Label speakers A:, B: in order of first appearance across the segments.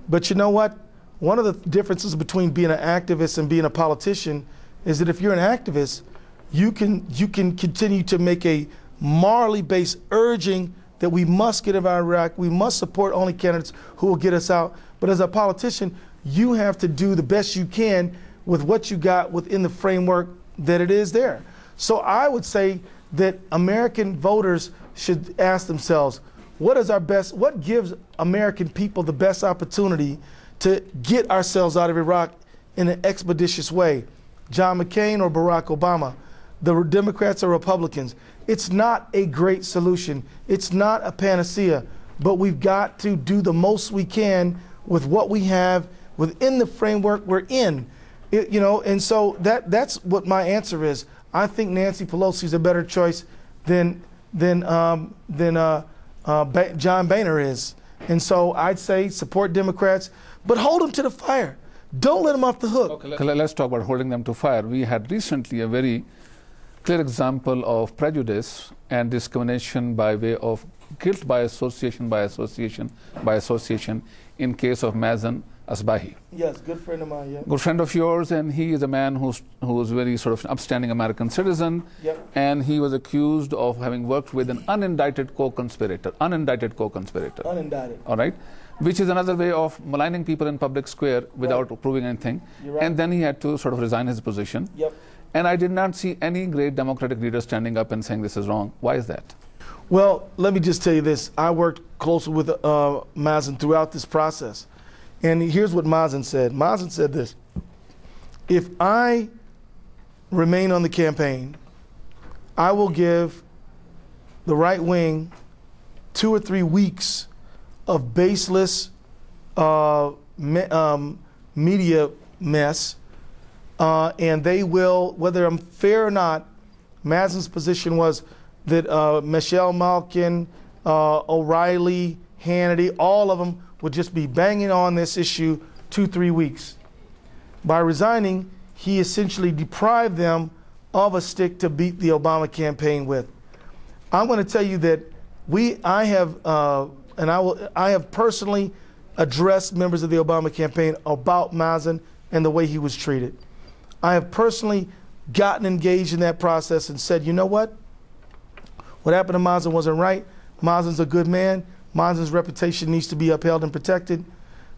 A: But you know what? One of the differences between being an activist and being a politician is that if you're an activist, you can continue to make a morally based urging that we must get out of Iraq, we must support only candidates who will get us out. But as a politician, you have to do the best you can with what you got within the framework that it is there. So I would say that American voters should ask themselves, what gives American people the best opportunity to get ourselves out of Iraq in an expeditious way? John McCain or Barack Obama? The Democrats or Republicans? It's not a great solution. It's not a panacea, but we've got to do the most we can with what we have within the framework we're in. And so that's what my answer is. I think Nancy Pelosi is a better choice than John Boehner is. And so I'd say support Democrats, but hold them to the fire. Don't let them off the hook.
B: Okay, let's talk about holding them to fire. We had recently a very clear example of prejudice and discrimination by way of guilt by association in case of Mazen Asbahi.
A: Yes, good friend of mine, yeah.
B: Good friend of yours, and he is a man who's very sort of an upstanding American citizen.
A: Yep.
B: And he was accused of having worked with an unindicted co-conspirator. Unindicted. All right? Which is another way of maligning people in public square without proving anything.
A: You're right.
B: And then he had to sort of resign his position.
A: Yep.
B: And I did not see any great Democratic leader standing up and saying this is wrong. Why is that?
A: Well, let me just tell you this. I worked closely with Mazen throughout this process. And here's what Mazen said. Mazen said this: if I remain on the campaign, I will give the right wing 2 or 3 weeks of baseless media mess, and they will, whether I'm fair or not. Mazen's position was that Michelle Malkin, O'Reilly, Hannity, all of them would just be banging on this issue 2-3 weeks. By resigning, he essentially deprived them of a stick to beat the Obama campaign with. I'm going to tell you that I have personally addressed members of the Obama campaign about Mazen and the way he was treated. I have personally gotten engaged in that process and said, you know what? What happened to Mazen wasn't right. Mazen's a good man. Mazen's reputation needs to be upheld and protected.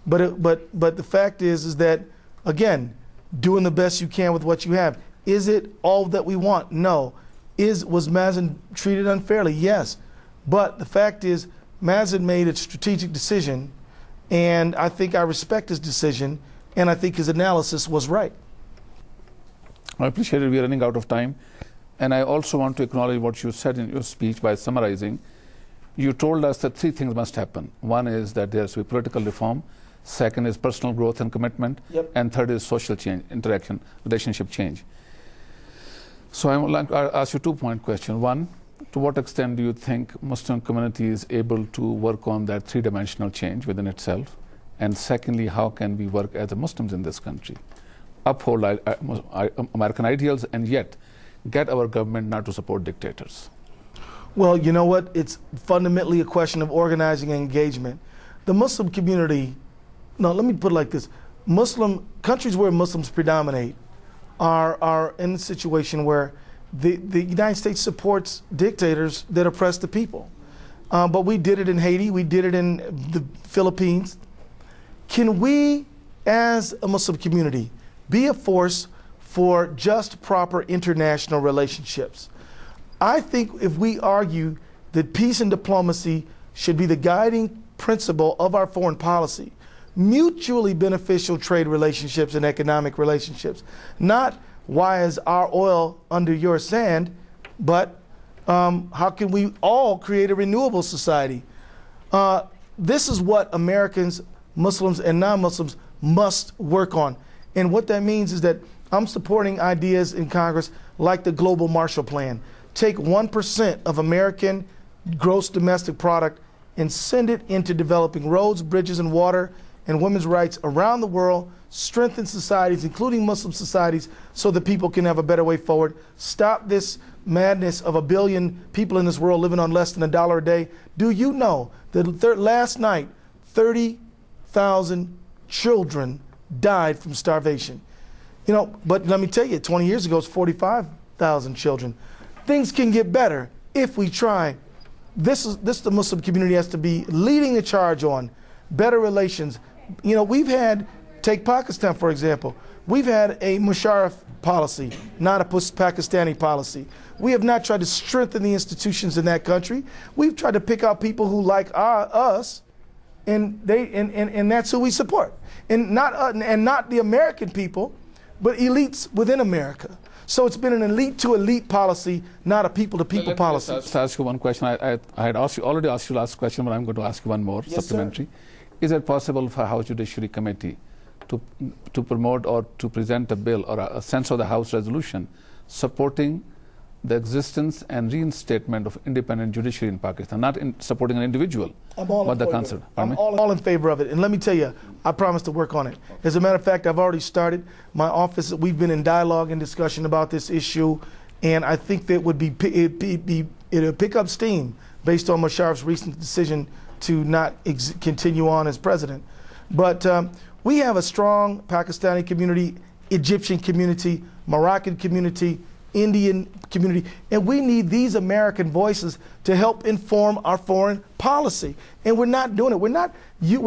A: But the fact is that, again, doing the best you can with what you have. Is it all that we want? No. Was Mazen treated unfairly? Yes. But the fact is, Mazen made a strategic decision, and I think I respect his decision, and I think his analysis was right.
B: I appreciate it. We are running out of time. And I also want to acknowledge what you said in your speech by summarizing. You told us that 3 things must happen. One is that there has to be political reform. Second is personal growth and commitment.
A: Yep.
B: And third is social change, interaction, relationship change. So I would like to ask you a 2-point question. One, to what extent do you think Muslim community is able to work on that 3-dimensional change within itself? And secondly, how can we work as Muslims in this country? Uphold American ideals and yet get our government not to support dictators?
A: Well, you know what? It's fundamentally a question of organizing and engagement. The Muslim community, no, let me put it like this. Countries where Muslims predominate are in a situation where the United States supports dictators that oppress the people. But we did it in Haiti, we did it in the Philippines. Can we, as a Muslim community, be a force for just proper international relationships? I think if we argue that peace and diplomacy should be the guiding principle of our foreign policy, mutually beneficial trade relationships and economic relationships, not why is our oil under your sand, but how can we all create a renewable society? This is what Americans, Muslims and non-Muslims must work on. And what that means is that I'm supporting ideas in Congress like the Global Marshall Plan. Take 1% of American gross domestic product and send it into developing roads, bridges, and water and women's rights around the world, strengthen societies, including Muslim societies, so that people can have a better way forward. Stop this madness of 1 billion people in this world living on less than $1 a day. Do you know that last night, 30 45,000 children died from starvation. You know, but let me tell you, 20 years ago, it's 45,000 children. Things can get better if we try. This the Muslim community has to be leading the charge on better relations. You know, we've had, take Pakistan for example, we've had a Musharraf policy, not a Pakistani policy. We have not tried to strengthen the institutions in that country. We've tried to pick out people who like us, and that's who we support. And not the American people, but elites within America. So it's been an elite to elite policy, not a people to people policy.
B: Let's ask you one question. I had already asked you last question, but I'm going to ask you one more,
A: yes,
B: supplementary.
A: Sir.
B: Is it possible for House Judiciary Committee to promote or to present a bill or a sense of the House resolution supporting the existence and reinstatement of independent judiciary in Pakistan, not in supporting an individual, but the concept?
A: I'm all in favor of it. And let me tell you, I promise to work on it. As a matter of fact, I've already started. My office, we've been in dialogue and discussion about this issue, and I think that it'll pick up steam based on Musharraf's recent decision to not continue on as president. But we have a strong Pakistani community, Egyptian community, Moroccan community, Indian community, and we need these American voices to help inform our foreign policy. And we're not doing it. We're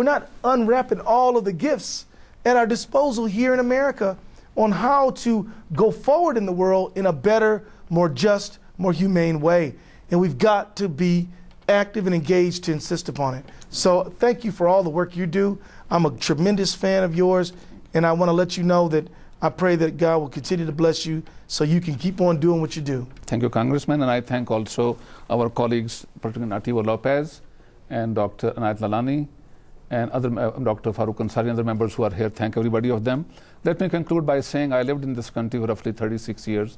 A: not unwrapping all of the gifts at our disposal here in America on how to go forward in the world in a better, more just, more humane way. And we've got to be active and engaged to insist upon it. So thank you for all the work you do. I'm a tremendous fan of yours, and I want to let you know that I pray that God will continue to bless you so you can keep on doing what you do.
B: Thank you, Congressman, and I thank also our colleagues, particularly Nativo Lopez and Dr. Anayat Lalani and other Dr. Farooq Ansari and other members who are here. Thank everybody of them. Let me conclude by saying I lived in this country for roughly 36 years.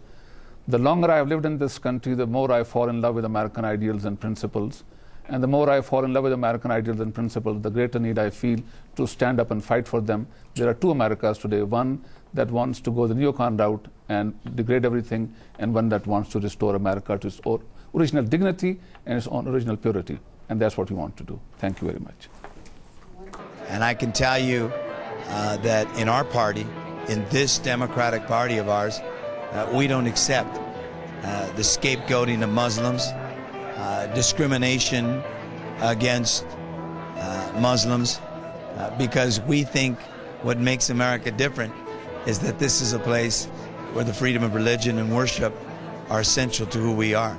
B: The longer I have lived in this country, the more I fall in love with American ideals and principles. And the more I fall in love with American ideals and principles, the greater need I feel to stand up and fight for them. There are two Americas today, one that wants to go the neocon route and degrade everything, and one that wants to restore America to its original dignity and its own original purity. And that's what we want to do. Thank you very much.
C: And I can tell you that in our party, in this Democratic Party of ours, we don't accept the scapegoating of Muslims, discrimination against Muslims, because we think what makes America different is that this is a place where the freedom of religion and worship are essential to who we are.